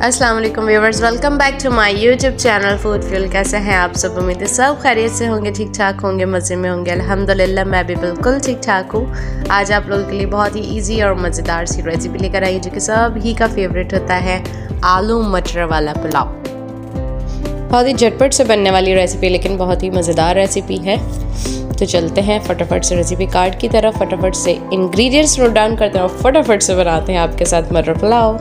अस्सलाम वालेकुम viewers, welcome back to my YouTube channel food fuel. कैसे हैं आप सब? उम्मीद है सब खैरियत से होंगे, ठीक ठाक होंगे, मज़े में होंगे। अल्हम्दुलिल्लाह मैं भी बिल्कुल ठीक ठाक हूँ। आज आप लोगों के लिए बहुत ही इजी और मज़ेदार सी रेसिपी लेकर आई जो कि सब ही का फेवरेट होता है, आलू मटर वाला पुलाव। बहुत ही झटपट से बनने वाली रेसिपी, लेकिन बहुत ही मज़ेदार रेसिपी है। तो चलते हैं फटाफट से रेसिपी कार्ड की तरफ, फटाफट से इंग्रेडिएंट्स नोट डाउन करते हैं और फटाफट से बनाते हैं आपके साथ मटर पुलाव।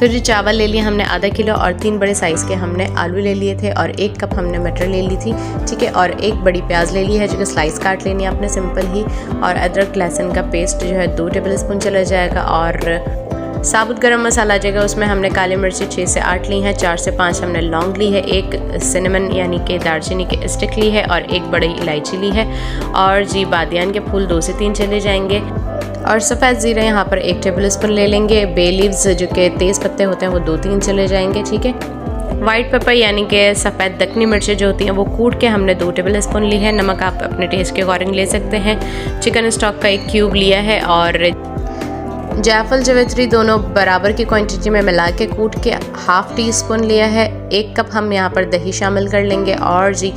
तो जो चावल ले लिए हमने आधा किलो और 3 बड़े साइज़ के हमने आलू ले लिए थे और 1 कप हमने मटर ले ली थी, ठीक है। और 1 बड़ी प्याज ले ली है जो कि स्लाइस काट लेनी है आपने सिंपल ही। और अदरक लहसुन का पेस्ट जो है 2 टेबलस्पून चला जाएगा। और साबुत गरम मसाला आ जाएगा, उसमें हमने काली मिर्ची 6 से 8 ली हैं, 4 से 5 हमने लौंग ली है, 1 सिनेमन यानी कि दालचीनी की स्टिक ली है और 1 बड़ी इलायची ली है। और जी बादियान के फूल 2 से 3 चले जाएंगे। और सफ़ेद ज़ीरा यहाँ पर 1 टेबलस्पून ले लेंगे। बे लीव्स जो कि तेज़ पत्ते होते हैं वो 2-3 चले जाएंगे, ठीक है। वाइट पेपर यानी कि सफ़ेद दक्कनी मिर्चें जो होती हैं वो कूट के हमने 2 टेबलस्पून ली है। नमक आप अपने टेस्ट के अकॉर्डिंग ले सकते हैं। चिकन स्टॉक का 1 क्यूब लिया है और जायफल जावित्री दोनों बराबर की क्वांटिटी में मिला के कूट के ½ टीस्पून लिया है। 1 कप हम यहाँ पर दही शामिल कर लेंगे। और जी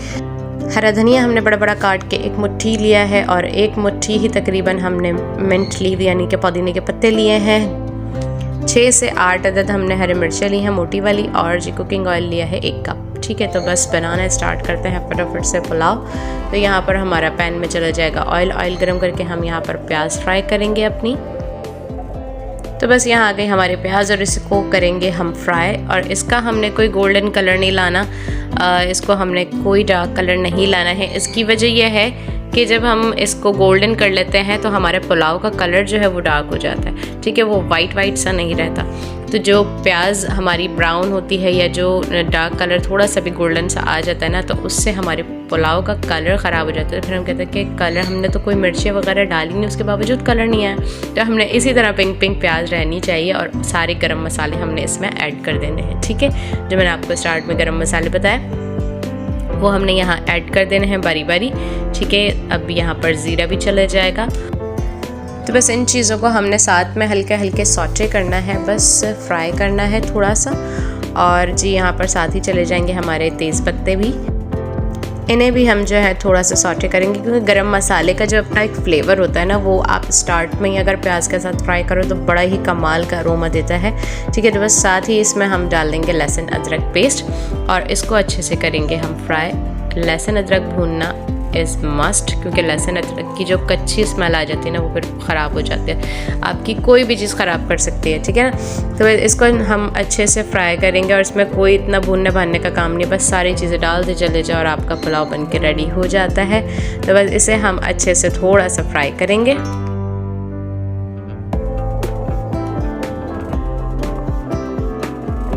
हरा धनिया हमने बड़ा बड़ा काट के 1 मुट्ठी लिया है और 1 मुट्ठी ही तकरीबन हमने मिंट लीव यानी कि पुदीने के पत्ते लिए हैं। 6 से 8 अदद हमने हरी मिर्चें ली हैं मोटी वाली। और जी कुकिंग ऑयल लिया है 1 कप, ठीक है। तो बस बनाना स्टार्ट करते हैं फटाफट से पुलाव। तो यहाँ पर हमारा पैन में चला जाएगा ऑयल गर्म करके हम यहाँ पर प्याज फ्राई करेंगे अपनी। तो बस यहाँ आ गई हमारे प्याज और इसको करेंगे हम फ्राई। और इसका हमने कोई गोल्डन कलर नहीं लाना, इसको हमने कोई डार्क कलर नहीं लाना है। इसकी वजह यह है कि जब हम इसको गोल्डन कर लेते हैं तो हमारे पुलाव का कलर जो है वो डार्क हो जाता है, ठीक है, वो वाइट सा नहीं रहता। तो जो प्याज हमारी ब्राउन होती है या जो डार्क कलर थोड़ा सा भी गोल्डन सा आ जाता है ना, तो उससे हमारे पुलाव का कलर ख़राब हो जाता है। फिर हम कहते हैं कि कलर, हमने तो कोई मिर्चें वगैरह डाली नहीं, उसके बावजूद कलर नहीं आया। तो हमने इसी तरह पिंक प्याज रहनी चाहिए। और सारे गरम मसाले हमने इसमें ऐड कर देने हैं, ठीक है। जो मैंने आपको स्टार्ट में गरम मसाले बताए वो हमने यहाँ ऐड कर देने हैं बारी बारी, ठीक है। अब यहाँ पर ज़ीरा भी चला जाएगा। तो बस इन चीज़ों को हमने साथ में हल्के हल्के सौटे करना है, बस फ्राई करना है थोड़ा सा। और जी यहाँ पर साथ ही चले जाएंगे हमारे तेज़ पत्ते भी, इन्हें भी हम जो है थोड़ा सा सौटे करेंगे, क्योंकि गरम मसाले का जो अपना एक फ्लेवर होता है ना, वो आप स्टार्ट में ही अगर प्याज के साथ फ्राई करो तो बड़ा ही कमाल का अरोमा देता है, ठीक है। तो बस साथ ही इसमें हम डाल देंगे लहसुन अदरक पेस्ट और इसको अच्छे से करेंगे हम फ्राई। लहसुन अदरक भूनना इज़ मस्ट, क्योंकि लहसुन अदरक की जो कच्ची स्मेल आ जाती है ना वो फिर ख़राब हो जाती है, आपकी कोई भी चीज़ ख़राब कर सकती है, ठीक है ना। तो इसको हम अच्छे से फ्राई करेंगे और इसमें कोई इतना भूनने भानने का काम नहीं, बस सारी चीज़ें डालते चले जाओ और आपका पुलाव बन के रेडी हो जाता है। तो बस इसे हम अच्छे से थोड़ा सा फ्राई करेंगे।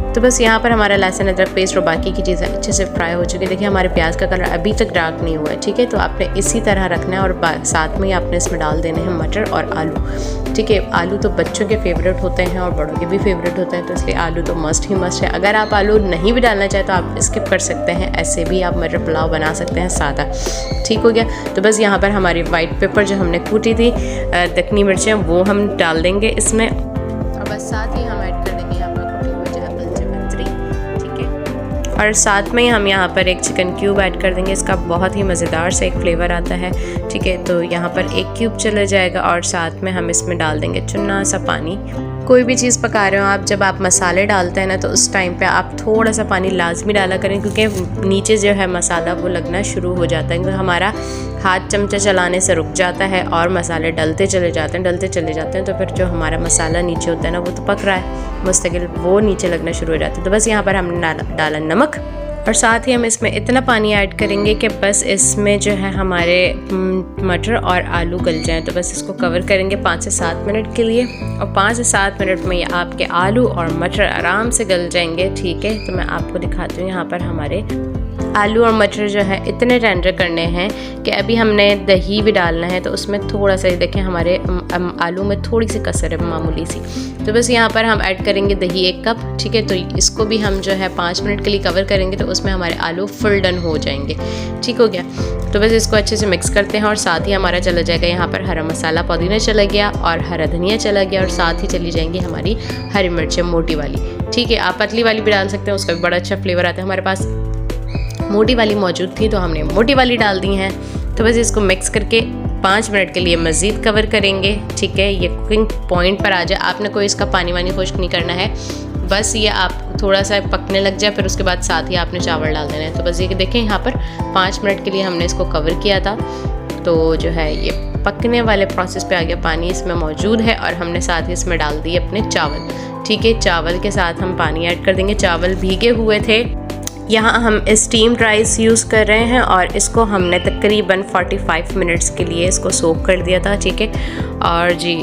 तो बस यहाँ पर हमारा लहसुन अदरक पेस्ट और बाकी की चीज़ें अच्छे से फ्राई हो चुकी है। देखिए हमारे प्याज का कलर अभी तक डार्क नहीं हुआ है, ठीक है। तो आपने इसी तरह रखना है और साथ में ही आपने इसमें डाल देने हैं मटर और आलू, ठीक है। आलू तो बच्चों के फेवरेट होते हैं और बड़ों के भी फेवरेट होते हैं, तो इसलिए आलू तो मस्ट ही मस्ट है। अगर आप आलू नहीं भी डालना चाहें तो आप स्किप कर सकते हैं, ऐसे भी आप मटर पुलाव बना सकते हैं सादा, ठीक हो गया। तो बस यहाँ पर हमारी वाइट पेपर जो हमने कूटी थी, दक्कनी मिर्चें, वो हम डाल देंगे इसमें। और बस साथ ही हम ऐड कर देंगे यहाँ पर और साथ में हम यहाँ पर 1 चिकन क्यूब ऐड कर देंगे। इसका बहुत ही मज़ेदार सा एक फ्लेवर आता है, ठीक है। तो यहाँ पर 1 क्यूब चला जाएगा और साथ में हम इसमें डाल देंगे चुना सा पानी। कोई भी चीज़ पका रहे हो आप, जब आप मसाले डालते हैं ना तो उस टाइम पे आप थोड़ा सा पानी लाजमी डाला करें, क्योंकि नीचे जो है मसाला वो लगना शुरू हो जाता है, क्योंकि हमारा हाथ चमचा चलाने से रुक जाता है और मसाले डलते चले जाते हैं। तो फिर जो हमारा मसाला नीचे होता है ना वो तो पक रहा है मुस्तकिल, वो नीचे लगना शुरू हो जाता है। तो बस यहाँ पर हमने डाला नमक और साथ ही हम इसमें इतना पानी ऐड करेंगे कि बस इसमें जो है हमारे मटर और आलू गल जाएं। तो बस इसको कवर करेंगे 5 से 7 मिनट के लिए और 5 से 7 मिनट में ये आपके आलू और मटर आराम से गल जाएंगे, ठीक है। तो मैं आपको दिखाती हूँ यहाँ पर हमारे आलू और मटर जो है इतने टेंडर करने हैं कि अभी हमने दही भी डालना है, तो उसमें थोड़ा सा देखें हमारे आलू में थोड़ी सी कसर है मामूली सी। तो बस यहाँ पर हम ऐड करेंगे दही 1 कप, ठीक है। तो इसको भी हम जो है 5 मिनट के लिए कवर करेंगे, तो उसमें हमारे आलू फुल डन हो जाएंगे, ठीक हो गया। तो बस इसको अच्छे से मिक्स करते हैं और साथ ही हमारा चला जाएगा यहाँ पर हरा मसाला, पुदीना चला गया और हरा धनिया चला गया और साथ ही चली जाएंगी हमारी हरी मिर्चें मोटी वाली, ठीक है। आप पतली वाली भी डाल सकते हैं, उसका भी बड़ा अच्छा फ्लेवर आता है। हमारे पास मोटी वाली मौजूद थी तो हमने मोटी वाली डाल दी हैं। तो बस इसको मिक्स करके 5 मिनट के लिए मज़ीद कवर करेंगे, ठीक है। ये कुकिंग पॉइंट पर आ जाए, आपने कोई इसका पानी वानी खुश्क नहीं करना है, बस ये आप थोड़ा सा पकने लग जाए, फिर उसके बाद साथ ही आपने चावल डाल देना है। तो बस ये देखें यहाँ पर 5 मिनट के लिए हमने इसको कवर किया था, तो जो है ये पकने वाले प्रोसेस पे आ गया, पानी इसमें मौजूद है और हमने साथ ही इसमें डाल दिए अपने चावल, ठीक है। चावल के साथ हम पानी ऐड कर देंगे। चावल भीगे हुए थे, यहाँ हम स्टीम्ड राइस यूज़ कर रहे हैं और इसको हमने तकरीबन 45 मिनट्स के लिए इसको सोक कर दिया था, ठीक है। और जी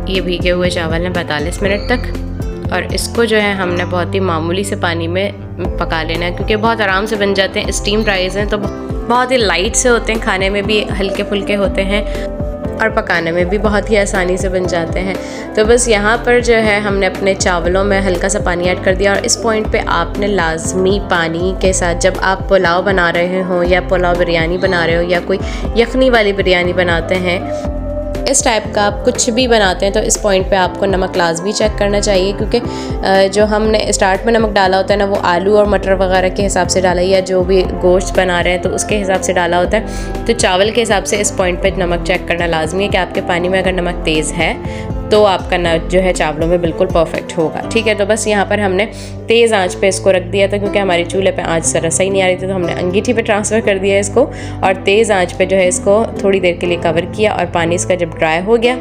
ये भीगे हुए चावल हैं 45 मिनट तक, और इसको जो है हमने बहुत ही मामूली से पानी में पका लेना है, क्योंकि बहुत आराम से बन जाते हैं। स्टीम्ड राइस हैं तो बहुत ही लाइट से होते हैं, खाने में भी हल्के फुल्के होते हैं और पकाने में भी बहुत ही आसानी से बन जाते हैं। तो बस यहाँ पर जो है हमने अपने चावलों में हल्का सा पानी ऐड कर दिया और इस पॉइंट पे आपने लाजमी पानी के साथ, जब आप पुलाव बना रहे हो या पुलाव बिरयानी बना रहे हो या कोई यखनी वाली बिरयानी बनाते हैं, इस टाइप का आप कुछ भी बनाते हैं, तो इस पॉइंट पे आपको नमक लाजमी चेक करना चाहिए, क्योंकि जो हमने स्टार्ट में नमक डाला होता है ना, वो आलू और मटर वगैरह के हिसाब से डाला या जो भी गोश्त बना रहे हैं तो उसके हिसाब से डाला होता है। तो चावल के हिसाब से इस पॉइंट पे नमक चेक करना लाजमी है कि आपके पानी में अगर नमक तेज़ है तो आपका ना जो है चावलों में बिल्कुल परफेक्ट होगा, ठीक है। तो बस यहाँ पर हमने तेज़ आंच पे इसको रख दिया था, क्योंकि हमारे चूल्हे पे आंच जरा सही नहीं आ रही थी, तो हमने अंगीठी पे ट्रांसफ़र कर दिया इसको और तेज़ आंच पे जो है इसको थोड़ी देर के लिए कवर किया और पानी इसका जब ड्राई हो गया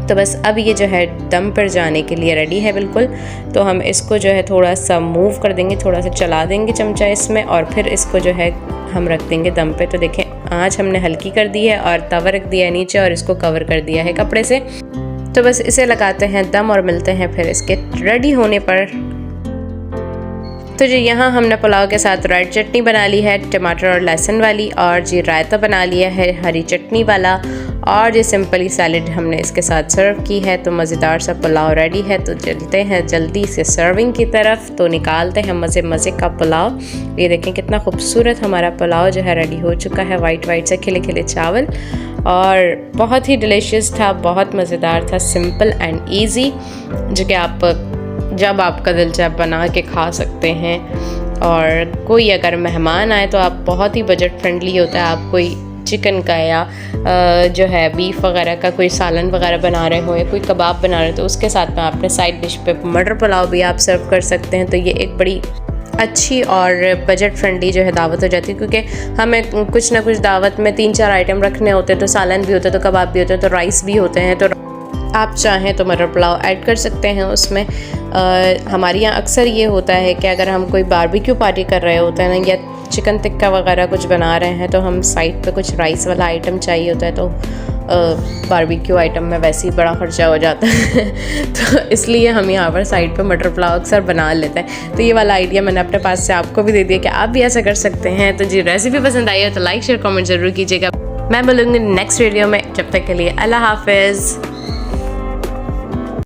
तो बस अब ये जो है दम पर जाने के लिए रेडी है बिल्कुल। तो हम इसको जो है थोड़ा सा मूव कर देंगे, थोड़ा सा चला देंगे चमचा इसमें और फिर इसको जो है हम रख देंगे दम पे। तो देखें आंच हमने हल्की कर दी है और तवा रख दिया है नीचे और इसको कवर कर दिया है कपड़े से। तो बस इसे लगाते हैं दम और मिलते हैं फिर इसके रेडी होने पर। तो जी यहाँ हमने पुलाव के साथ रेड चटनी बना ली है, टमाटर और लहसुन वाली, और जी रायता बना लिया है हरी चटनी वाला, और ये सिंपली सैलेड हमने इसके साथ सर्व की है। तो मज़ेदार सा पुलाव रेडी है। तो चलते हैं जल्दी से सर्विंग की तरफ, तो निकालते हैं मज़े मज़े का पुलाव। ये देखें कितना खूबसूरत हमारा पुलाव जो है रेडी हो चुका है, वाइट वाइट से खिले खिले चावल, और बहुत ही डिलीशियस था, बहुत मज़ेदार था, सिंपल एंड ईजी, जो कि आप जब आपका दिल चाहे बना के खा सकते हैं। और कोई अगर मेहमान आए तो आप बहुत ही बजट फ्रेंडली होता है, आप कोई चिकन का या जो है बीफ वगैरह का कोई सालन वगैरह बना रहे हो या कोई कबाब बना रहे हो, तो उसके साथ में आपने साइड डिश पे मटर पुलाव भी आप सर्व कर सकते हैं। तो ये एक बड़ी अच्छी और बजट फ्रेंडली जो है दावत हो जाती है, क्योंकि हमें कुछ ना कुछ दावत में 3-4 आइटम रखने होते हैं, तो सालन भी होता है, तो कबाब भी होते हैं, तो राइस भी होते हैं, तो आप चाहें तो मटर पुलाव ऐड कर सकते हैं उसमें। हमारे यहाँ अक्सर ये होता है कि अगर हम कोई बारबेक्यू पार्टी कर रहे होते हैं ना, या चिकन टिक्का वगैरह कुछ बना रहे हैं, तो हम साइड पे कुछ राइस वाला आइटम चाहिए होता है, तो बारबेक्यू आइटम में वैसे ही बड़ा खर्चा हो जाता है तो इसलिए हम यहाँ पर साइड पे मटर पुलाव अक्सर बना लेते हैं। तो ये वाला आइडिया मैंने अपने पास से आपको भी दे दिया कि आप भी ऐसा कर सकते हैं। तो जी रेसिपी पसंद आई हो तो लाइक शेयर कमेंट ज़रूर कीजिएगा। मैं मिलूँगी नेक्स्ट वीडियो में, जब तक के लिए अल्लाह हाफिज़।